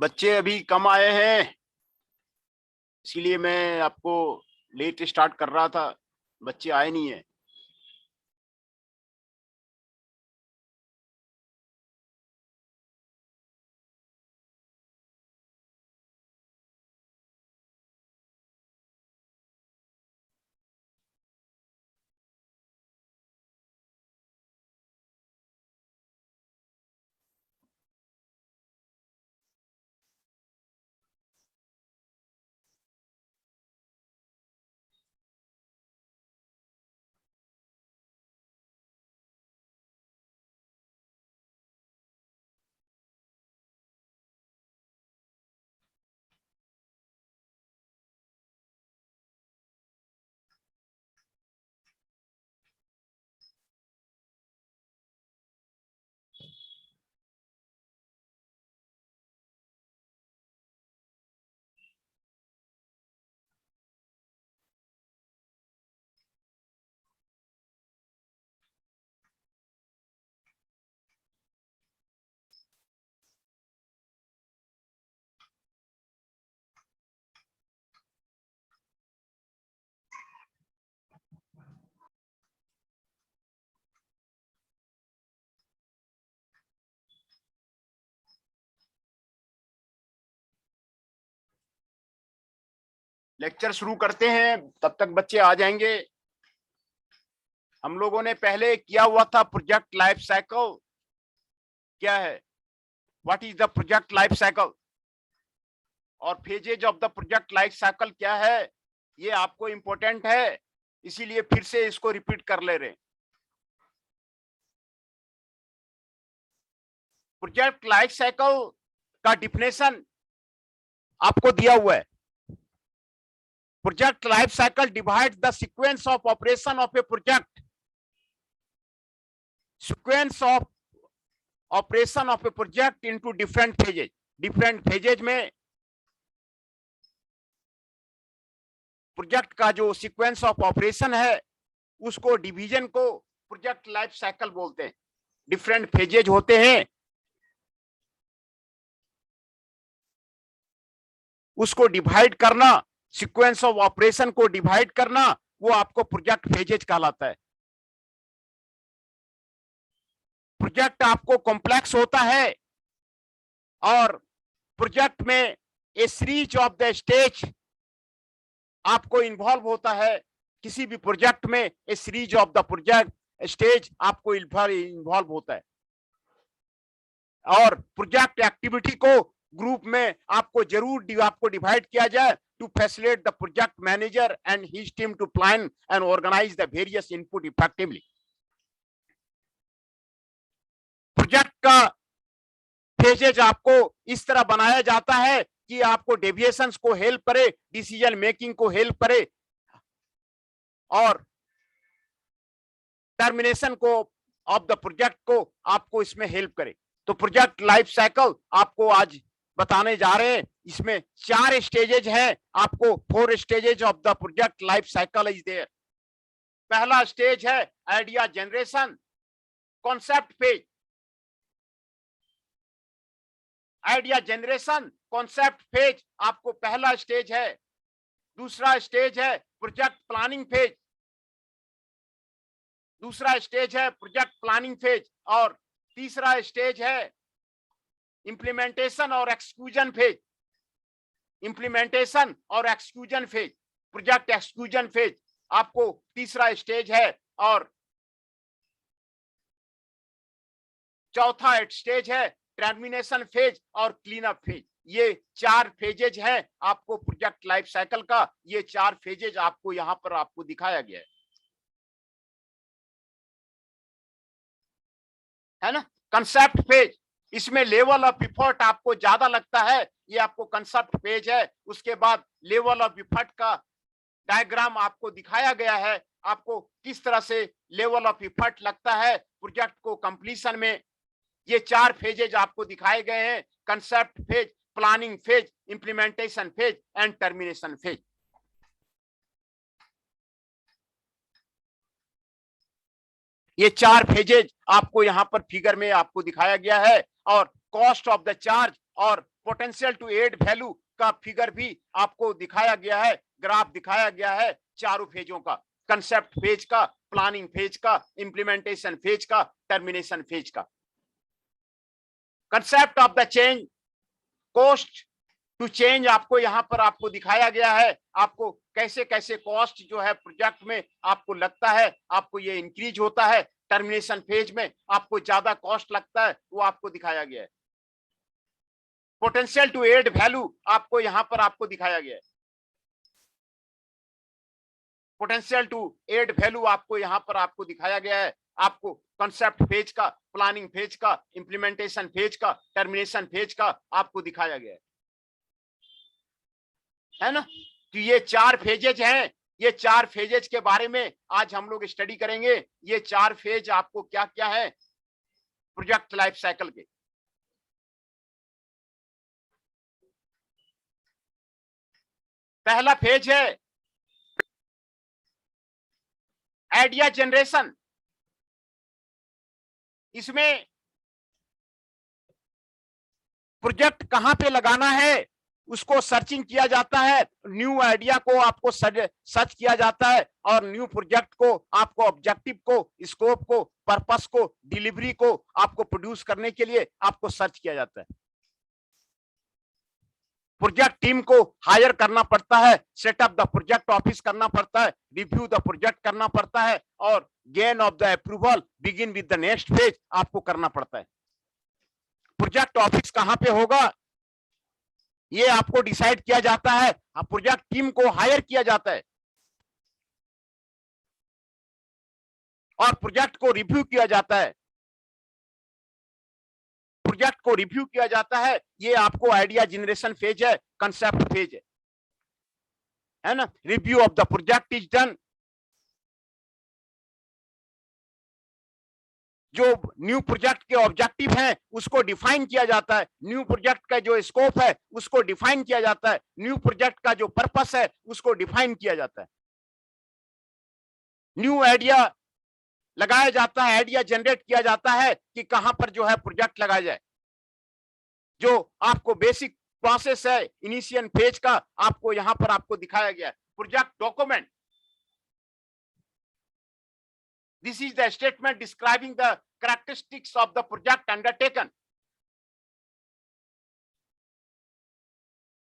बच्चे अभी कम आए हैं, इसीलिए मैं आपको लेट स्टार्ट कर रहा था। बच्चे आए नहीं है। लेक्चर शुरू करते हैं, तब तक बच्चे आ जाएंगे। हम लोगों ने पहले किया हुआ था प्रोजेक्ट लाइफ साइकिल क्या है, what is the project life cycle, और phases of the project life cycle क्या है, ये आपको इंपॉर्टेंट है, इसीलिए फिर से इसको रिपीट कर ले रहे। प्रोजेक्ट लाइफ साइकिल का डिफिनेशन आपको दिया हुआ है। Project life cycle divides the sequence of operation of A project, sequence of operation of A project into different phases. Different phases में प्रोजेक्ट का जो सीक्वेंस ऑफ ऑपरेशन है उसको डिवीजन को प्रोजेक्ट लाइफ साइकिल बोलते हैं। डिफरेंट फेजेज होते हैं, उसको डिवाइड करना, सीक्वेंस ऑफ ऑपरेशन को डिवाइड करना, वो आपको प्रोजेक्ट फेजेज कहलाता है। प्रोजेक्ट आपको कॉम्प्लेक्स होता है और प्रोजेक्ट में a series of the stage आपको इन्वॉल्व होता है। किसी भी प्रोजेक्ट में a series of the project stage आपको इन्वॉल्व होता है, और प्रोजेक्ट एक्टिविटी को ग्रुप में आपको जरूर आपको डिवाइड किया जाए to facilitate the project manager and his team to plan and organise the various input effectively. Project का फेजेज आपको इस तरह बनाया जाता है कि आपको डेविएशंस को हेल्प करे, डिसीजन मेकिंग को हेल्प करे, और टर्मिनेशन को ऑफ द प्रोजेक्ट को आपको इसमें हेल्प करे। तो प्रोजेक्ट लाइफ साइकिल आपको आज बताने जा रहे हैं। इसमें 4 स्टेजेज हैं, आपको 4 stages of the project life cycle is there. पहला स्टेज है idea generation, concept phase. Idea generation concept phase आपको पहला स्टेज है। दूसरा स्टेज है प्रोजेक्ट प्लानिंग फेज, दूसरा स्टेज है प्रोजेक्ट प्लानिंग फेज, और तीसरा स्टेज है इंप्लीमेंटेशन और एक्सक्यूजन फेज। इंप्लीमेंटेशन और एक्सक्यूजन फेज, प्रोजेक्ट एक्सक्यूजन फेज आपको तीसरा स्टेज है, और चौथा स्टेज है टर्मिनेशन फेज और क्लीन अप फेज। ये 4 फेजेज हैं आपको प्रोजेक्ट लाइफ साइकिल का। ये 4 फेजेज आपको यहां पर आपको दिखाया गया है ना। कंसेप्ट फेज, इसमें लेवल ऑफ इफर्ट आपको ज्यादा लगता है, ये आपको कंसेप्ट फेज है। उसके बाद लेवल ऑफ इफर्ट का डायग्राम आपको दिखाया गया है, आपको किस तरह से लेवल ऑफ इफर्ट लगता है प्रोजेक्ट को कंप्लीशन में। ये 4 फेजेज आपको दिखाए गए हैं, concept phase, planning phase, implementation phase and termination phase. ये 4 फेजेज आपको यहां पर फिगर में आपको दिखाया गया है, और कॉस्ट ऑफ द चार्ज और पोटेंशियल टू एड वैल्यू का फिगर भी आपको दिखाया गया है, ग्राफ दिखाया गया है चारों फेजों का, कंसेप्ट फेज का, प्लानिंग फेज का, इंप्लीमेंटेशन फेज का, टर्मिनेशन फेज का। Concept of the change, cost to change आपको यहां पर आपको दिखाया गया है, आपको कैसे कैसे कॉस्ट जो है प्रोजेक्ट में आपको लगता है, आपको ये इंक्रीज होता है, टर्मिनेशन फेज में आपको ज्यादा कॉस्ट लगता है, वो आपको दिखाया गया है। पोटेंशियल टू एड वैल्यू आपको यहां पर आपको दिखाया गया है, पोटेंशियल टू एड वैल्यू आपको यहां पर आपको दिखाया गया है, आपको कॉन्सेप्ट फेज का, प्लानिंग फेज का, इंप्लीमेंटेशन फेज का, टर्मिनेशन फेज का आपको दिखाया गया है ना। तो ये 4 फेजेज हैं, ये 4 फेजेज के बारे में आज हम लोग स्टडी करेंगे। ये 4 फेज आपको क्या क्या है प्रोजेक्ट लाइफ साइकिल के। पहला फेज है आइडिया जनरेशन। इसमें प्रोजेक्ट कहां पे लगाना है उसको सर्चिंग किया जाता है, न्यू आइडिया को आपको सर्च किया जाता है और न्यू प्रोजेक्ट को आपको ऑब्जेक्टिव को, स्कोप को, पर्पस को, डिलीवरी को आपको प्रोड्यूस करने के लिए आपको सर्च किया जाता है। प्रोजेक्ट टीम को हायर करना पड़ता है, सेटअप द प्रोजेक्ट ऑफिस करना पड़ता है, रिव्यू द प्रोजेक्ट करना पड़ता है और gain of the approval begin with the next phase आपको करना पड़ता है। प्रोजेक्ट ऑफिस कहां पे होगा ये आपको डिसाइड किया जाता है, प्रोजेक्ट टीम को हायर किया जाता है और प्रोजेक्ट को रिव्यू किया जाता है। प्रोजेक्ट को रिव्यू किया जाता है, ये आपको आइडिया जनरेशन फेज है, कंसेप्ट फेज है ना। Review of the project is done, जो न्यू प्रोजेक्ट के ऑब्जेक्टिव हैं उसको डिफाइन किया जाता है, न्यू प्रोजेक्ट का जो स्कोप है उसको डिफाइन किया जाता है, न्यू प्रोजेक्ट का जो पर्पस है उसको डिफाइन किया जाता है। न्यू आइडिया लगाया जाता है, आइडिया जनरेट किया जाता है कि कहां पर जो है प्रोजेक्ट लगाया जाए। जो आपको बेसिक प्रोसेस है इनिशियल फेज का आपको यहां पर आपको दिखाया गया है। Project document, this is the statement describing the characteristics of the project undertaken.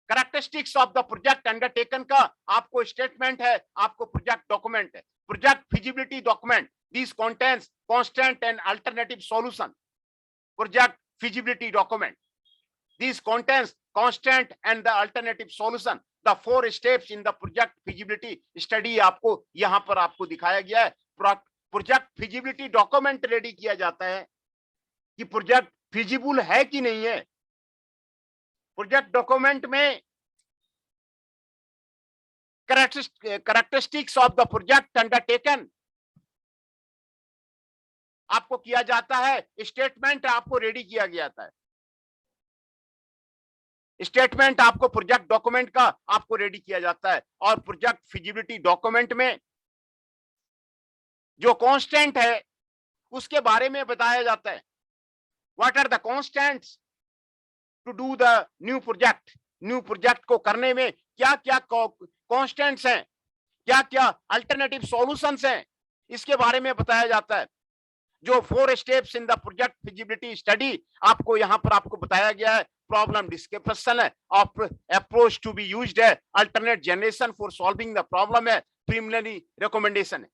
Characteristics of the project undertaken का आपको स्टेटमेंट है, आपको प्रोजेक्ट डॉक्यूमेंट है। Project feasibility document, this contains constant and alternative solution. Project feasibility document, this contains constant and the alternative solution. The 4 steps in the project feasibility study आपको यहां पर आपको दिखाया गया है। प्रोजेक्ट फिजिबिलिटी डॉक्यूमेंट रेडी किया जाता है कि प्रोजेक्ट फिजिबल है कि नहीं है। प्रोजेक्ट डॉक्यूमेंट में characteristics of the project undertaken आपको किया जाता है, स्टेटमेंट आपको रेडी किया गया था। स्टेटमेंट आपको प्रोजेक्ट डॉक्यूमेंट का आपको रेडी किया जाता है और प्रोजेक्ट फिजिबिलिटी डॉक्यूमेंट में जो कांस्टेंट है उसके बारे में बताया जाता है। What are the constants to do the new project, new project को करने में क्या क्या कांस्टेंट्स हैं, क्या क्या अल्टरनेटिव सॉल्यूशंस हैं, इसके बारे में बताया जाता है। जो 4 steps in the project feasibility study आपको यहां पर आपको बताया गया है। प्रॉब्लम डिस्क्रिप्शन है, अप्रोच टू बी यूज्ड है, alternate generation for solving the problem है, प्रीलिमिनरी रिकमेंडेशन है।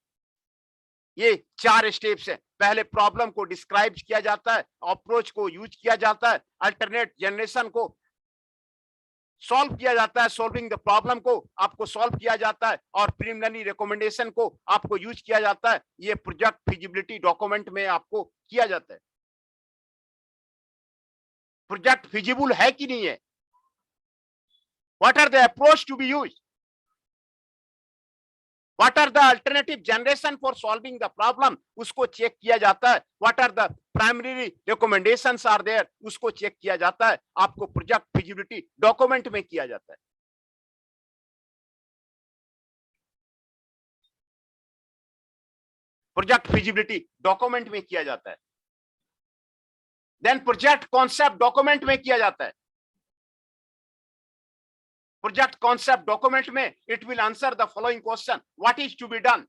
ये 4 स्टेप्स है। पहले प्रॉब्लम को डिस्क्राइब किया जाता है, अप्रोच को यूज किया जाता है, अल्टरनेट जनरेशन को सॉल्व किया जाता है, सॉल्विंग द प्रॉब्लम को आपको सॉल्व किया जाता है और प्रीलिमिनरी रिकमेंडेशन को आपको यूज किया जाता है। ये प्रोजेक्ट फिजिबिलिटी डॉक्यूमेंट में आपको किया जाता है। प्रोजेक्ट फिजिबल है कि नहीं है, what are the approach to be used, what are the alternative generation for solving the problem, उसको चेक किया जाता है। What are the primary recommendations are there, उसको चेक किया जाता है, आपको प्रोजेक्ट फिजिबिलिटी डॉक्यूमेंट में किया जाता है। प्रोजेक्ट फिजिबिलिटी डॉक्यूमेंट में किया जाता है। देन प्रोजेक्ट कॉन्सेप्ट डॉक्यूमेंट में किया जाता है। प्रोजेक्ट कॉन्सेप्ट डॉक्यूमेंट में it will answer the following question, what is to be done,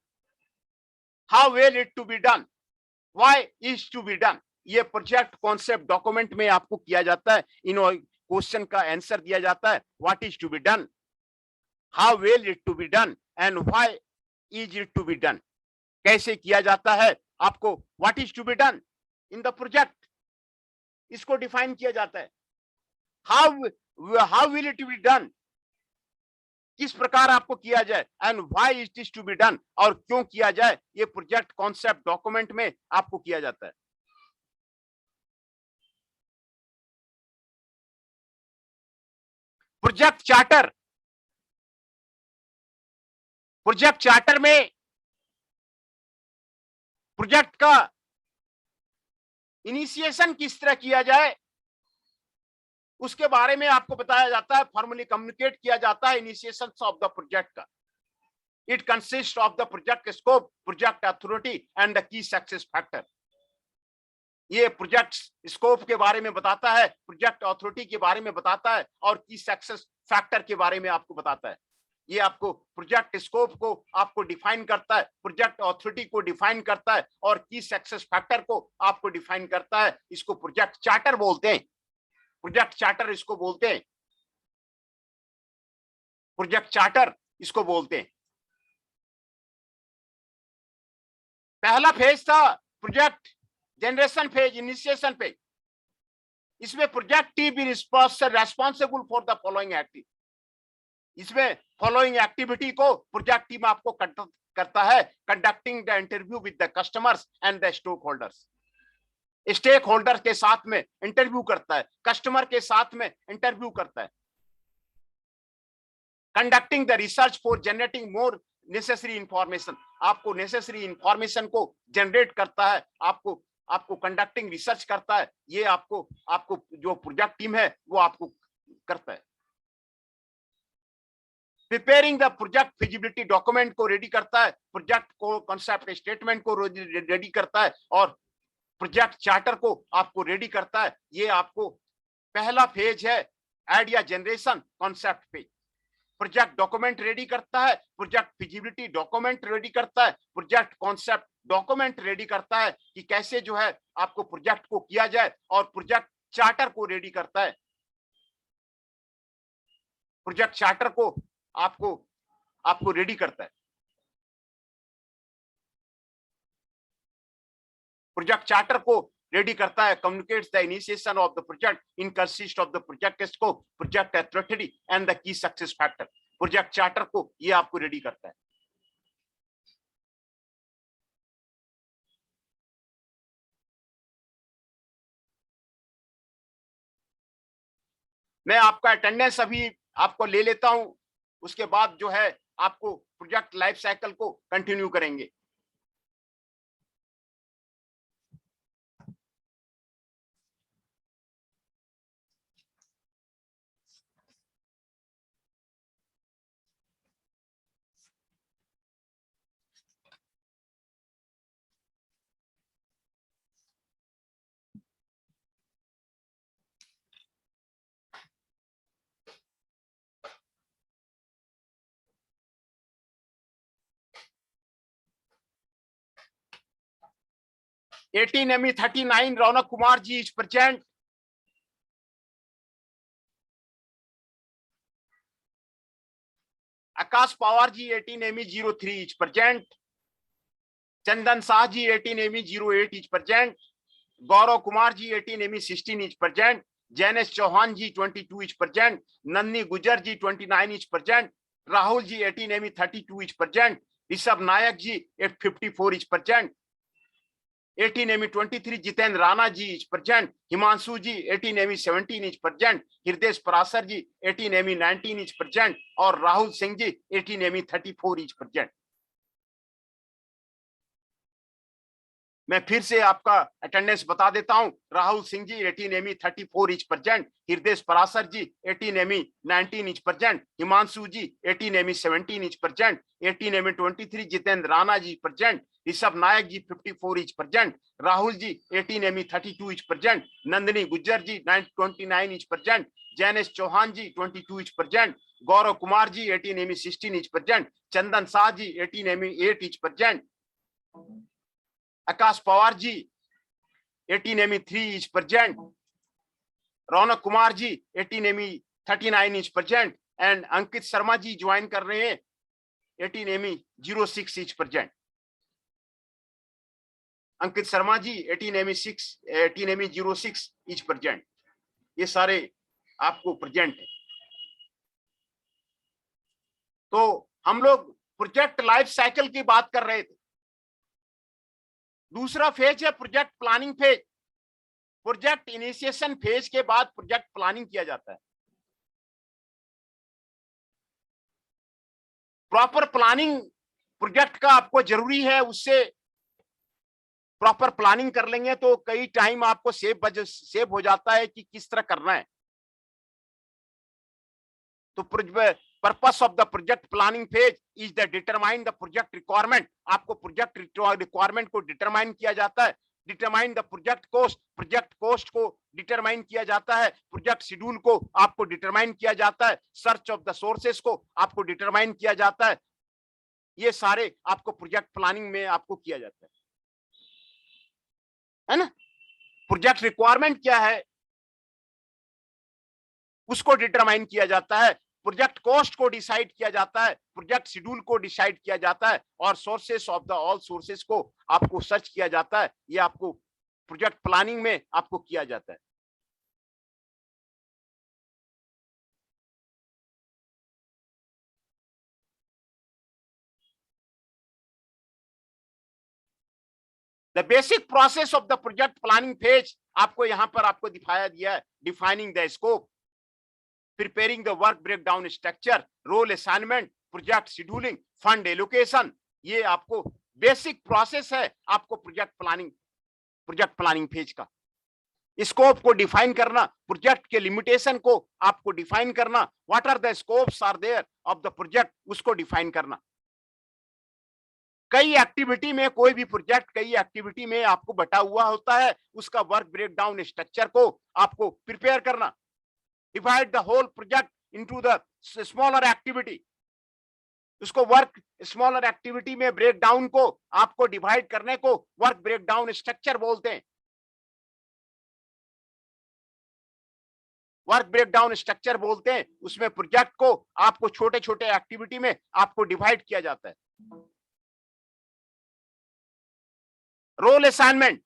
how will it to be done, why is to be done. ये प्रोजेक्ट कॉन्सेप्ट डॉक्यूमेंट में आपको किया जाता है, इन क्वेश्चन का आंसर दिया जाता है, what is to be done, how will it to be done and why is it to be done. कैसे किया जाता है, आपको what is to be done in the project, इसको डिफाइन किया जाता है। How will it be done, किस प्रकार आपको किया जाए, and why is this to be done, और क्यों किया जाए, ये प्रोजेक्ट कॉन्सेप्ट डॉक्यूमेंट में आपको किया जाता है। प्रोजेक्ट चार्टर, प्रोजेक्ट चार्टर में प्रोजेक्ट का इनिशिएशन किस तरह किया जाए उसके बारे में आपको बताया जाता है, फॉर्मली कम्युनिकेट किया जाता है इनिशिएशन ऑफ द प्रोजेक्ट का। It consist of the project scope, project authority and the key success factor. ये प्रोजेक्ट स्कोप के बारे में बताता है, प्रोजेक्ट अथॉरिटी के बारे में बताता है, और की सक्सेस फैक्टर के बारे में आपको बताता है। ये आपको प्रोजेक्ट स्कोप को आपको डिफाइन करता है, प्रोजेक्ट अथॉरिटी को डिफाइन करता है, और की सक्सेस फैक्टर को आपको डिफाइन करता है। इसको प्रोजेक्ट चार्टर बोलते हैं, प्रोजेक्ट चार्टर इसको बोलते हैं, प्रोजेक्ट चार्टर इसको बोलते हैं। पहला फेज था project generation phase, initiation phase. इसमें project team is responsible for the following activity. इसमें फॉलोइंग एक्टिविटी को प्रोजेक्ट टीम आपको करता है, conducting the interview with the customers and the stakeholders. Stakeholder के साथ में इंटरव्यू करता है, कस्टमर के साथ में इंटरव्यू करता है। Conducting the research for generating more necessary information, आपको नेसेसरी इंफॉर्मेशन को जनरेट करता है, आपको कंडक्टिंग रिसर्च करता है। ये आपको जो प्रोजेक्ट टीम है वो आपको करता है। Preparing the project feasibility document को रेडी करता है, प्रोजेक्ट को कॉन्सेप्ट स्टेटमेंट को रेडी करता है, और प्रोजेक्ट चार्टर को आपको रेडी करता है। ये आपको पहला फेज है, idea generation concept phase. Project document ready करता है, प्रोजेक्ट फिजिबिलिटी डॉक्यूमेंट रेडी करता है, प्रोजेक्ट कॉन्सेप्ट डॉक्यूमेंट रेडी करता है कि कैसे जो है आपको प्रोजेक्ट को किया जाए, और प्रोजेक्ट चार्टर को रेडी करता है। प्रोजेक्ट चार्टर को आपको रेडी करता है। प्रोजेक्ट चार्टर को रेडी करता है, communicates the initiation of the project in consist of the project scope, project authority and the key success factor. Project charter को ये आपको रेडी करता है। मैं आपका अटेंडेंस अभी आपको ले लेता हूं, उसके बाद जो है आपको प्रोजेक्ट लाइफ साइकिल को कंटिन्यू करेंगे। ME 39 Raunak Kumar ji is present. Akash Pawar ji 18 ME 03 is present. Chandan Shah ji 18 ME 08 is present. Gaurav Kumar ji 18 ME 16 is present. Jainesh Chauhan ji 22 is present. Nandani Gujar ji 29 is present. Rahul ji 18 ME 32 is present. Rishabh Nayak ji 54 is present. 18 ME 23 Jitendra Rana ji is present. Himanshu ji 18 ME 17 is present. Hriday Parashar ji 18 ME 19 is present, और Rahul Singh ji 18 ME 34 is present. मैं फिर से आपका attendance बता देता हूं। Rahul Singh ji 18 ME 34 is present. Hriday Parashar ji 18 ME 19 is present. Himanshu ji 18 ME 17 is present. 18 ME 23 Jitendra Rana ji present. Rishabh Nayak ji 54 is present. Rahul ji 18 ME 32 is present. Nandini Gujjar ji 29 is present. Jainesh Chauhan ji 22 is present. Gaurav Kumar ji 18 ME 16 is present. Chandan Shah ji 18 ME 8 is present. Akash Pawar ji 18 ME 3 is present. Ronak Kumar ji 18 ME 39 is present. And Ankit Sharma ji join कर रहे हैं 18 ME 06 is present. Ankit Sharma ji 18 ME 06 is present. ये सारे आपको present है. तो हम लोग प्रोजेक्ट लाइफ साइकिल की बात कर रहे थे. दूसरा फेज है project planning phase. Project initiation phase के बाद प्रोजेक्ट प्लानिंग किया जाता है. प्रॉपर प्लानिंग प्रोजेक्ट का आपको जरूरी है. उससे प्रॉपर प्लानिंग कर लेंगे तो कई टाइम आपको सेव हो जाता है कि किस तरह करना है. तो purpose of the project planning phase is the determine the project requirement. आपको प्रोजेक्ट रिक्वायरमेंट को डिटरमाइन किया जाता है. डिटरमाइन द प्रोजेक्ट कोस्ट को डिटरमाइन किया जाता है. प्रोजेक्ट शेड्यूल को आपको डिटरमाइन किया जाता है. सर्च ऑफ द सोर्सेस को आपको डिटरमाइन किया जाता है. ये सारे आपको प्रोजेक्ट प्लानिंग में आपको किया जाता है ना. प्रोजेक्ट रिक्वायरमेंट क्या है उसको डिटरमाइन किया जाता है. प्रोजेक्ट कॉस्ट को डिसाइड किया जाता है. प्रोजेक्ट शेड्यूल को डिसाइड किया जाता है. और sources of the all sources को आपको सर्च किया जाता है. ये आपको प्रोजेक्ट प्लानिंग में आपको किया जाता है. The basic process of the project planning phase आपको यहां पर आपको दिखाया दिया है. Defining the scope, preparing the work breakdown structure, role assignment, project scheduling, fund allocation. ये आपको बेसिक प्रोसेस है आपको प्रोजेक्ट प्लानिंग फेज का. स्कोप को डिफाइन करना, प्रोजेक्ट के लिमिटेशन को आपको डिफाइन करना. What are the scopes are there of the project, उसको डिफाइन करना. कई एक्टिविटी में कोई भी प्रोजेक्ट कई एक्टिविटी में आपको बटा हुआ होता है. उसका वर्क ब्रेकडाउन स्ट्रक्चर को आपको प्रिपेयर करना. Divide the whole project into the smaller activity. उसको वर्क स्मॉलर एक्टिविटी में ब्रेकडाउन को आपको डिवाइड करने को वर्क ब्रेकडाउन स्ट्रक्चर बोलते हैं. वर्क ब्रेकडाउन स्ट्रक्चर बोलते हैं. उसमें प्रोजेक्ट को आपको छोटे छोटे एक्टिविटी में आपको डिवाइड किया जाता है. Role assignment,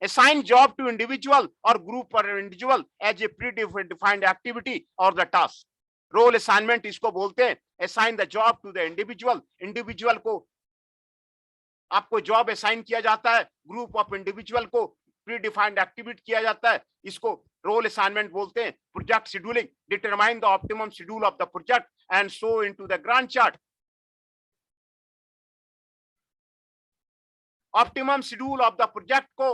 assign job to individual or group or individual as a predefined activity or the task. Role assignment इसको बोलते हैं. assign the job to the individual. individual को आपको job assign किया जाता है. group of individual को predefined activity किया जाता है. इसको role assignment बोलते हैं. project scheduling, determine the optimum schedule of the project and show into the Gantt chart. Optimum schedule of the project को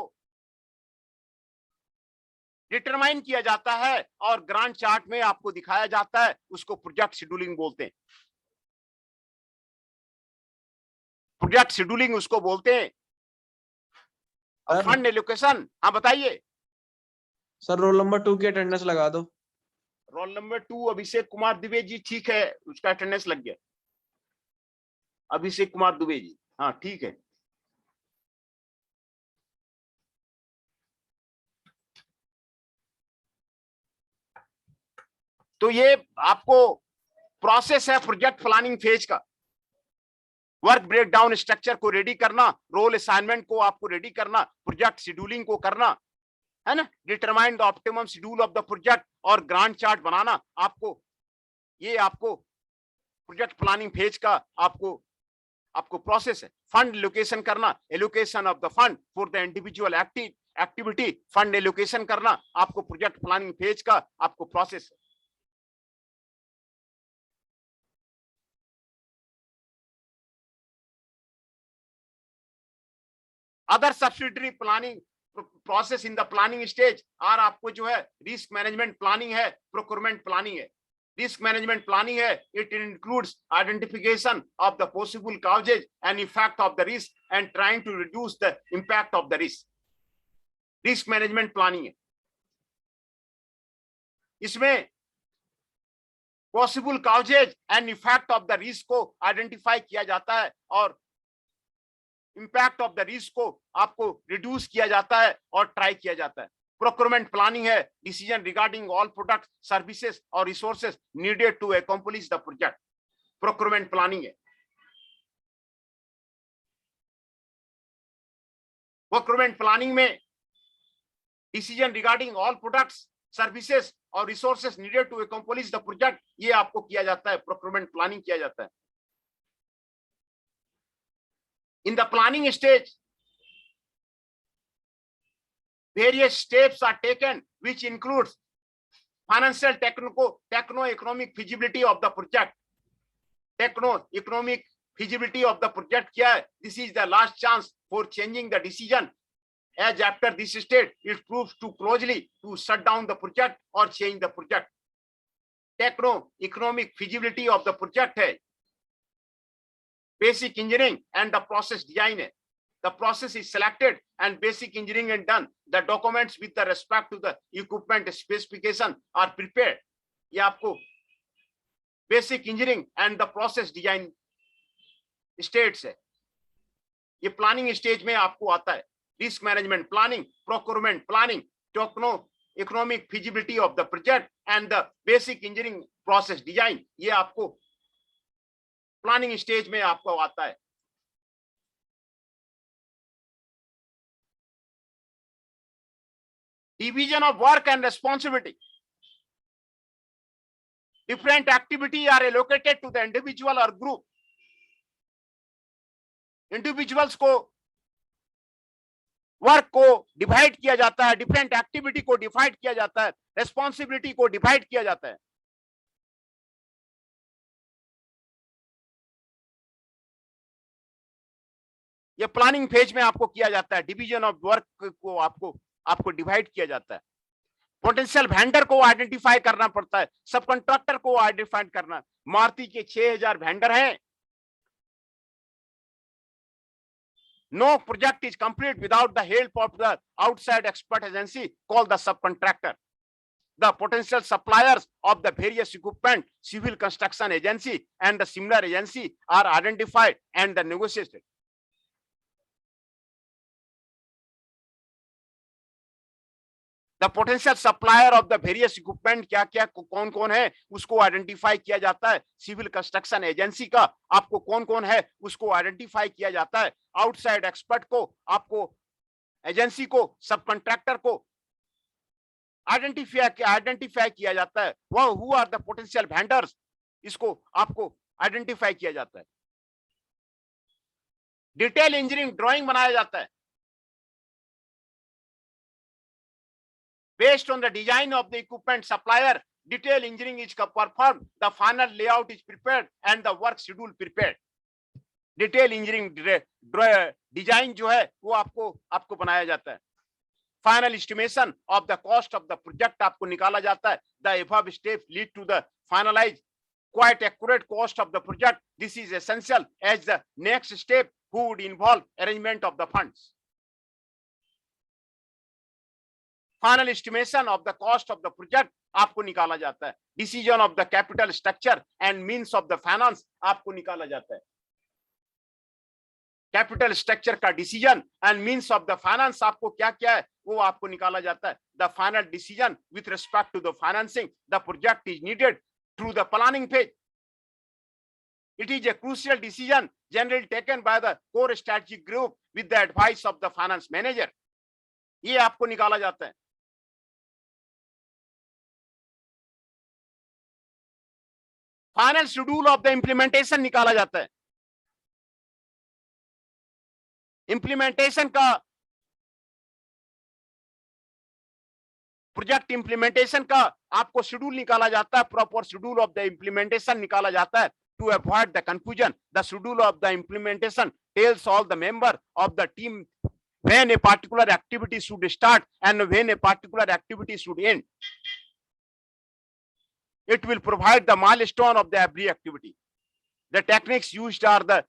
डिटरमाइन किया जाता है और ग्रांट चार्ट में आपको दिखाया जाता है. उसको प्रोजेक्ट शेड्यूलिंग बोलते हैं. प्रोजेक्ट शेड्यूलिंग उसको बोलते हैं. Fund allocation. हाँ बताइए सर. रोल नंबर 2 की अटेंडेंस लगा दो. Roll number 2 Abhishek Kumar Dubey ji. ठीक है, उसका अटेंडेंस लग गया. अभिषेक कुमार दुबे जी, हाँ ठीक है. तो ये आपको प्रोसेस है प्रोजेक्ट प्लानिंग फेज का. वर्क ब्रेकडाउन स्ट्रक्चर को रेडी करना, रोल असाइनमेंट को आपको रेडी करना, प्रोजेक्ट शेड्यूलिंग को करना है ना. Determine the optimum schedule of the project और ग्रांट चार्ट बनाना. आपको ये आपको प्रोजेक्ट प्लानिंग फेज का आपको प्रोसेस है. फंड एलोकेशन करना, allocation of the fund for the individual activity. Fund allocation करना आपको प्रोजेक्ट प्लानिंग फेज का आपको प्रोसेस है. Other subsidiary planning process in the planning stage और आपको जो है रिस्क मैनेजमेंट प्लानिंग है, प्रोक्योरमेंट प्लानिंग है. रिस्क मैनेजमेंट प्लानिंग है. It includes identification of the possible causes and effect of the risk and trying to reduce the impact of the risk. Risk management planning है. इसमें possible causes and effect of the risk को identify किया जाता है और impact of the risk को आपको reduce किया जाता है और ट्राई किया जाता है। प्रोक्योरमेंट प्लानिंग है decision regarding all products, services और resources needed to accomplish the project. Procurement planning है। प्रोक्योरमेंट प्लानिंग में decision regarding all products, services और resources needed to accomplish the project, ये आपको किया जाता है, प्रोक्योरमेंट प्लानिंग किया जाता है। In the planning stage, various steps are taken, which includes financial techno-economic feasibility of the project. Techno-economic feasibility of the project क्या है? This is the last chance for changing the decision. As after this stage, it proves too closely to shut down the project or change the project. Techno-economic feasibility of the project है basic engineering and the process design है। The process is selected and basic engineering is done. The documents with the respect to the equipment specification are prepared. ये आपको basic engineering and the process design states है। ये planning stage में आपको आता है। Risk management planning, procurement planning, techno-economic feasibility of the project and the basic engineering process design, ये आपको प्लानिंग स्टेज में आपको आता है। Division of work and responsibility, different activity are allocated to the individual और ग्रुप। इंडिविजुअल्स को work को divide किया जाता है, डिफरेंट एक्टिविटी को डिवाइड किया जाता है, रेस्पॉन्सिबिलिटी को डिवाइड किया जाता है। ये प्लानिंग फेज में आपको किया जाता है। डिवीजन ऑफ वर्क को आपको डिवाइड किया जाता है। पोटेंशियल वेंडर को आइडेंटिफाई करना पड़ता है, सब कॉन्ट्रैक्टर को आइडेंटिफाई करना। मारुति के 6000 वेंडर हैं। No project is complete without the help of the outside expert agency called the sub contractor. The potential suppliers of the various equipment, civil construction agency and the similar agency are identified and the negotiated. The potential supplier of the various equipment क्या कौन कौन है उसको identify किया जाता है। Civil construction agency का आपको कौन कौन है उसको आइडेंटिफाई किया जाता है। आउटसाइड एक्सपर्ट को आपको एजेंसी को सब कॉन्ट्रैक्टर को आइडेंटिफाई किया जाता है। वह who are the potential vendors, इसको आपको आइडेंटिफाई किया जाता है। डिटेल इंजीनियरिंग ड्राइंग बनाया जाता है। Based on the design of the equipment supplier, detail engineering is performed, the final layout is prepared and the work schedule prepared. Detail engineering design जो है वो आपको बनाया जाता है। Final estimation of the cost of the project आपको निकाला जाता है। The above steps lead to the finalized quite accurate cost of the project. This is essential as the next step would involve arrangement of the funds. Final estimation of the cost of the project आपको निकाला जाता है। Decision of the capital structure and means of the finance आपको निकाला जाता है। Capital structure का decision and means of the finance आपको क्या क्या है वो आपको निकाला जाता है। The final decision with respect to the financing the project is needed through the planning phase. It is a crucial decision generally taken by the core strategic group with the advice of the finance manager. ये आपको निकाला जाता है। Final schedule of the implementation निकाला जाता है। Implementation का project implementation का आपको शेड्यूल निकाला जाता है। Proper schedule of the implementation निकाला जाता है। To avoid the confusion, the schedule of the implementation tells all the members of the team when a particular activity should start and when a particular activity should end. It will provide the milestone of the every activity. The techniques used are the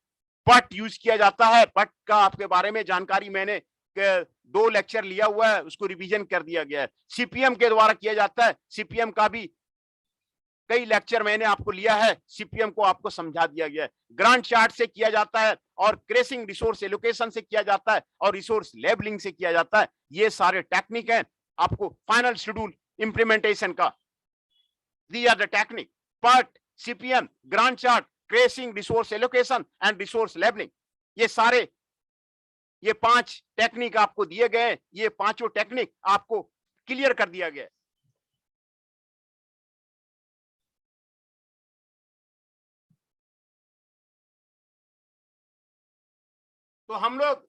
PERT use किया जाता है। PERT का आपके बारे में जानकारी मैंने 2 lecture लिया हुआ है, उसको रिवीजन कर दिया गया है। CPM के द्वारा किया जाता है। CPM का भी कई लेक्चर मैंने आपको लिया है, सीपीएम को आपको समझा दिया गया है। ग्रांट चार्ट से किया जाता है और क्रेसिंग रिसोर्स एलोकेशन से किया जाता है और रिसोर्स लेबलिंग से किया जाता है। ये सारे टेक्निक हैं आपको फाइनल शेड्यूल इंप्लीमेंटेशन का। These are the technique. PERT, CPM, grant chart, tracing, resource allocation and resource labeling. ये 5 टेक्निक आपको दिए गए। ये पांचों टेक्निक आपको क्लियर कर दिया गया। तो हम लोग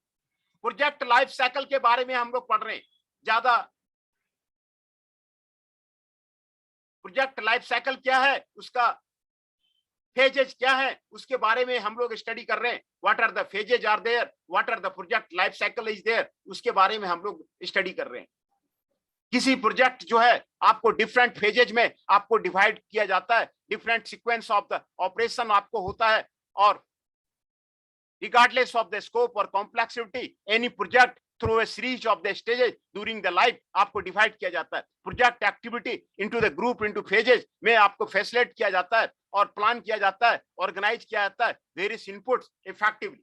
प्रोजेक्ट लाइफ साइकिल के बारे में हम लोग पढ़ रहे हैं ज्यादा। प्रोजेक्ट लाइफ साइकिल क्या है, उसका फेजेज क्या है, उसके बारे में हम लोग स्टडी कर रहे हैं। What are the phases are there, what are the project life cycle is there, उसके बारे में हम लोग स्टडी कर रहे हैं। किसी प्रोजेक्ट जो है आपको डिफरेंट फेजेज में आपको डिवाइड किया जाता है, different sequence of the operation आपको होता है, और regardless of the scope or complexity, any project through a series of the stages during the life आपको डिवाइड किया जाता है। Project activity into the group into phases में आपको फैसिलिटेट किया जाता है और प्लान किया जाता है, ऑर्गेनाइज किया जाता है वेरियस इनपुट्स इफेक्टिवली।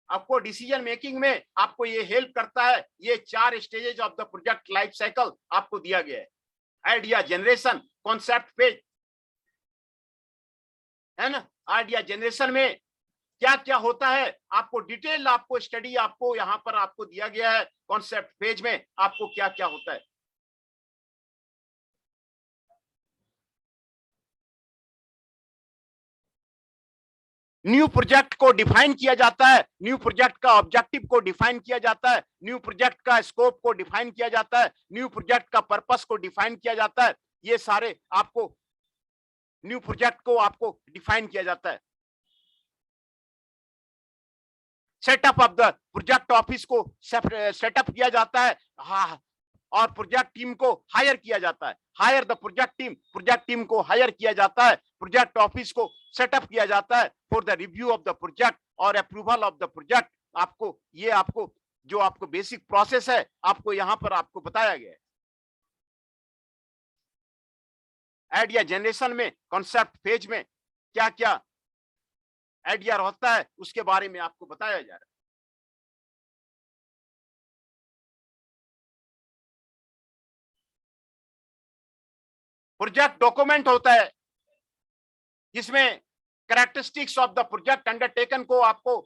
आपको डिसीजन मेकिंग में आपको ये हेल्प करता है। ये 4 stages of the project life cycle आपको दिया गया है। आइडिया जनरेशन, कॉन्सेप्ट फेज, है ना। आइडिया जनरेशन में क्या क्या होता है आपको डिटेल आपको स्टडी आपको यहाँ पर आपको दिया गया है। कॉन्सेप्ट फेज में आपको क्या क्या होता है। न्यू प्रोजेक्ट को डिफाइन किया जाता है, न्यू प्रोजेक्ट का ऑब्जेक्टिव को डिफाइन किया जाता है, न्यू प्रोजेक्ट का स्कोप को डिफाइन किया जाता है, न्यू प्रोजेक्ट का पर्पस को डिफाइन किया जाता है। ये सारे आपको न्यू प्रोजेक्ट को आपको डिफाइन किया जाता है। Setup of the project office को सेटअप किया जाता है, हाँ, और प्रोजेक्ट टीम को हायर किया जाता है। हायर द प्रोजेक्ट टीम को हायर किया जाता है। प्रोजेक्ट ऑफिस को सेटअप किया जाता है for the review of the project और अप्रूवल ऑफ द प्रोजेक्ट। आपको ये आपको जो आपको बेसिक प्रोसेस है आपको यहाँ पर आपको बताया गया है। आइडिया जनरेशन में, कॉन्सेप्ट फेज में क्या क्या आइडिया होता है उसके बारे में आपको बताया जा रहा है। प्रोजेक्ट डॉक्यूमेंट होता है जिसमें characteristics of the project undertaken को आपको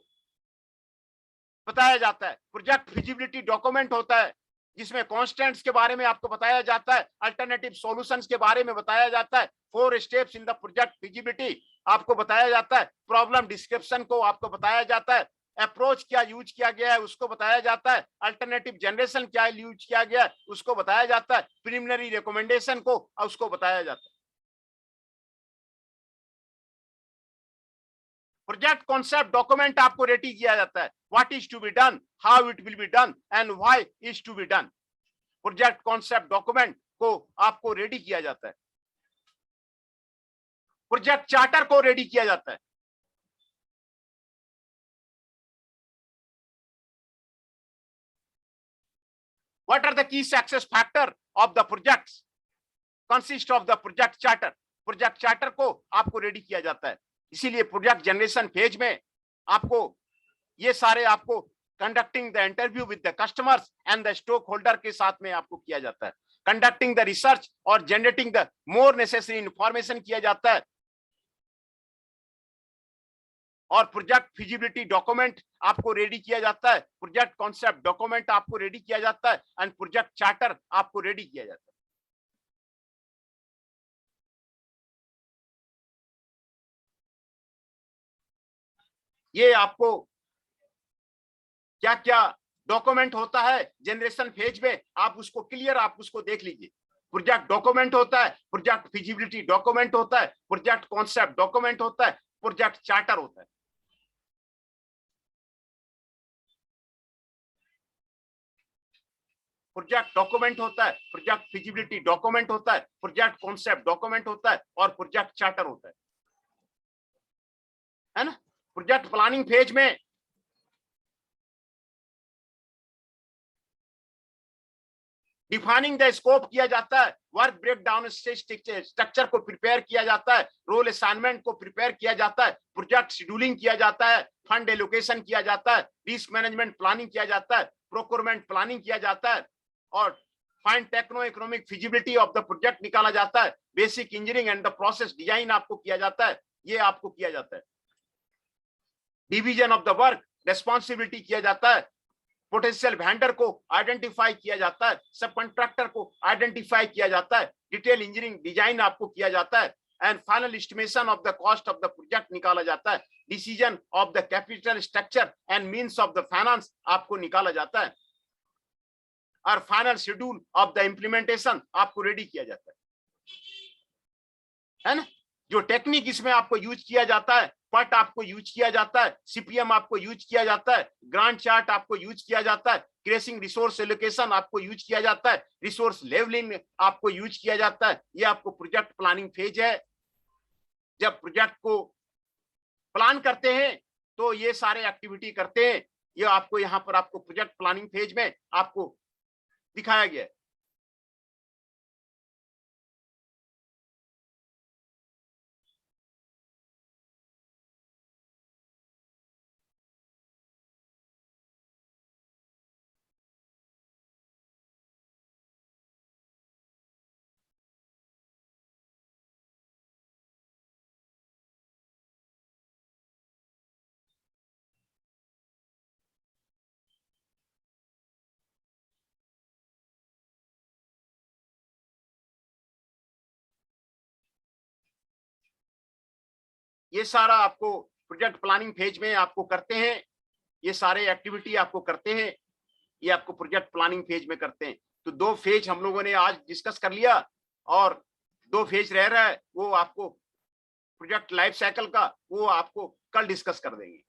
बताया जाता है। प्रोजेक्ट फिजिबिलिटी डॉक्यूमेंट होता है जिसमें कॉन्स्टेंट्स के बारे में आपको बताया जाता है, अल्टरनेटिव सॉल्यूशंस के बारे में बताया जाता है, 4 steps in the project feasibility आपको बताया जाता है, प्रॉब्लम डिस्क्रिप्शन को आपको बताया जाता है, अप्रोच क्या यूज किया गया है उसको बताया जाता है, अल्टरनेटिव जनरेशन क्या यूज किया गया है उसको बताया जाता है, प्रिलिमिनरी रिकमेंडेशन को उसको बताया जाता है। प्रोजेक्ट कॉन्सेप्ट डॉक्यूमेंट आपको रेडी किया जाता है, what is to be done, how it will be done and why is to be done. Project concept document को आपको रेडी किया जाता है। प्रोजेक्ट चार्टर को रेडी किया जाता है। What are the key success factor of the projects? Consist of the project charter. Project charter को आपको रेडी किया जाता है। इसीलिए प्रोजेक्ट जनरेशन फेज में आपको ये सारे आपको conducting the interview with the customers and the stock holder के साथ में आपको किया जाता है। कंडक्टिंग द रिसर्च और generating the more necessary information किया जाता है। और प्रोजेक्ट फिजिबिलिटी डॉक्यूमेंट आपको रेडी किया जाता है, प्रोजेक्ट कॉन्सेप्ट डॉक्यूमेंट आपको रेडी किया जाता है एंड प्रोजेक्ट चार्टर आपको रेडी किया जाता है। ये आपको क्या क्या डॉक्यूमेंट होता है जनरेशन फेज में आप उसको क्लियर आप उसको देख लीजिए। प्रोजेक्ट डॉक्यूमेंट होता है, प्रोजेक्ट फिजिबिलिटी डॉक्यूमेंट होता है, प्रोजेक्ट कॉन्सेप्ट डॉक्यूमेंट होता है, प्रोजेक्ट चार्टर होता है। प्रोजेक्ट डॉक्यूमेंट होता है, प्रोजेक्ट फिजिबिलिटी डॉक्यूमेंट होता है, प्रोजेक्ट कॉन्सेप्ट डॉक्यूमेंट होता है और प्रोजेक्ट चार्टर होता है। है ना। प्रोजेक्ट प्लानिंग फेज में डिफाइनिंग द स्कोप किया जाता है, वर्क ब्रेक डाउन स्ट्रक्चर को प्रिपेयर किया जाता है, रोल असाइनमेंट को प्रिपेयर किया जाता है, प्रोजेक्ट शेड्यूलिंग किया जाता है, फंड एलोकेशन किया जाता है, रिस्क मैनेजमेंट प्लानिंग किया जाता है, प्रोक्योरमेंट प्लानिंग किया जाता है, और find techno economic feasibility of the project निकाला जाता है, basic engineering and the process design आपको किया जाता है, ये आपको किया जाता है। Division of the work responsibility किया जाता है, पोटेंशियल वेंडर को आइडेंटिफाई किया जाता है, सब कॉन्ट्रैक्टर को आइडेंटिफाई किया जाता है, डिटेल इंजीनियरिंग डिजाइन आपको किया जाता है, and final estimation of the cost of the project निकाला जाता है, decision of the capital structure and means of the finance आपको निकाला जाता है, और final schedule of the implementation आपको रेडी किया जाता है ना। जो टेक्निक इसमें आपको यूज किया जाता है, पट आपको यूज किया जाता है, सीपीएम आपको यूज किया जाता है, ग्रांट चार्ट आपको यूज किया जाता है, क्रेसिंग रिसोर्स एलोकेशन आपको यूज किया जाता है, रिसोर्स लेवलिंग आपको यूज किया जाता है। ये आपको प्रोजेक्ट प्लानिंग फेज है। जब प्रोजेक्ट को प्लान करते हैं तो ये सारे एक्टिविटी करते हैं। ये आपको यहाँ पर आपको प्रोजेक्ट प्लानिंग फेज में आपको दिखाया गया है। ये सारा आपको प्रोजेक्ट प्लानिंग फेज में आपको करते हैं, ये सारे एक्टिविटी आपको करते हैं, ये आपको प्रोजेक्ट प्लानिंग फेज में करते हैं। तो 2 फेज हम लोगों ने आज डिस्कस कर लिया, और 2 फेज रह रहा है, वो आपको प्रोजेक्ट लाइफ साइकिल का वो आपको कल डिस्कस कर देंगे।